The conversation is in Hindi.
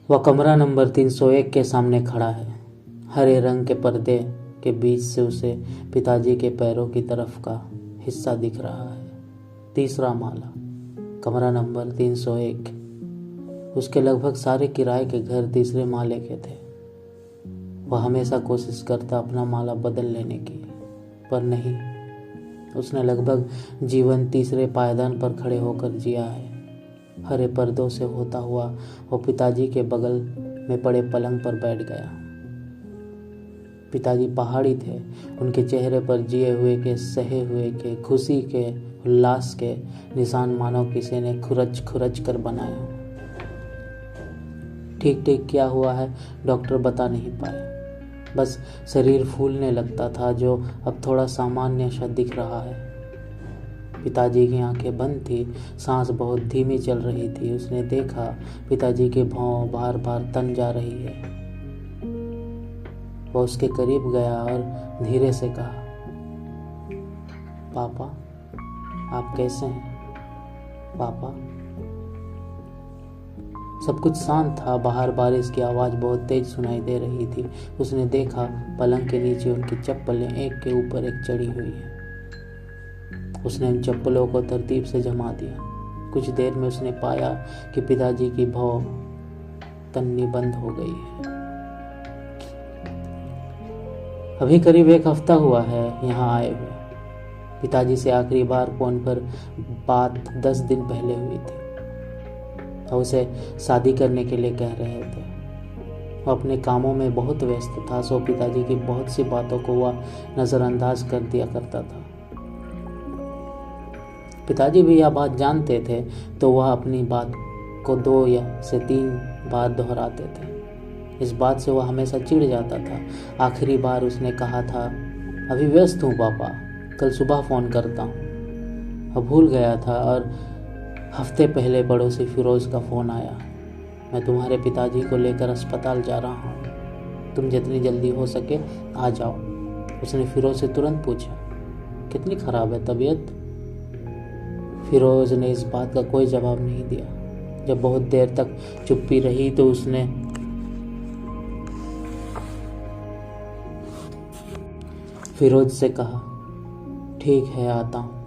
वह कमरा नंबर 301 के सामने खड़ा है। हरे रंग के पर्दे के बीच से उसे पिताजी के पैरों की तरफ का हिस्सा दिख रहा है। तीसरा माला, कमरा नंबर 301। उसके लगभग सारे किराए के घर तीसरे माले के थे। वह हमेशा कोशिश करता अपना माला बदल लेने की, पर नहीं। उसने लगभग जीवन तीसरे पायदान पर खड़े होकर जिया है। हरे पर्दों से होता हुआ वो पिताजी के बगल में पड़े पलंग पर बैठ गया। पिताजी पहाड़ी थे। उनके चेहरे पर जिए हुए के, सहे हुए के, खुशी के, उल्लास के निशान मानो किसी ने खुरच खुरच कर बनाया। ठीक ठीक क्या हुआ है डॉक्टर बता नहीं पाए। बस शरीर फूलने लगता था, जो अब थोड़ा सामान्य सा दिख रहा है। पिताजी की आंखें बंद थी, सांस बहुत धीमी चल रही थी। उसने देखा पिताजी के भौं बार बार तन जा रही है। वह उसके करीब गया और धीरे से कहा, पापा, आप कैसे हैं पापा? सब कुछ शांत था। बाहर बारिश की आवाज़ बहुत तेज सुनाई दे रही थी। उसने देखा पलंग के नीचे उनकी चप्पलें एक के ऊपर एक चढ़ी हुई है। उसने उन चप्पलों को तरतीब से जमा दिया। कुछ देर में उसने पाया कि पिताजी की भौं तननी बंद हो गई है। अभी करीब 1 हफ्ता हुआ है यहाँ आए हुए। पिताजी से आखिरी बार फोन पर बात 10 दिन पहले हुई थी। वह उसे शादी करने के लिए कह रहे थे। वह अपने कामों में बहुत व्यस्त था, सो पिताजी की बहुत सी बातों को वह नज़रअंदाज कर दिया करता था। पिताजी भी यह बात जानते थे, तो वह अपनी बात को 2 या से 3 बार दोहराते थे। इस बात से वह हमेशा चिढ़ जाता था। आखिरी बार उसने कहा था, अभी व्यस्त हूँ पापा, कल सुबह फ़ोन करता हूँ। वह भूल गया था और हफ्ते पहले पड़ोसी फिरोज़ का फ़ोन आया। मैं तुम्हारे पिताजी को लेकर अस्पताल जा रहा हूँ, तुम जितनी जल्दी हो सके आ जाओ। उसने फिरोज़ से तुरंत पूछा, कितनी ख़राब है तबीयत? फिरोज़ ने इस बात का कोई जवाब नहीं दिया। जब बहुत देर तक चुप्पी रही तो उसने फिरोज़ से कहा, ठीक है आता हूँ।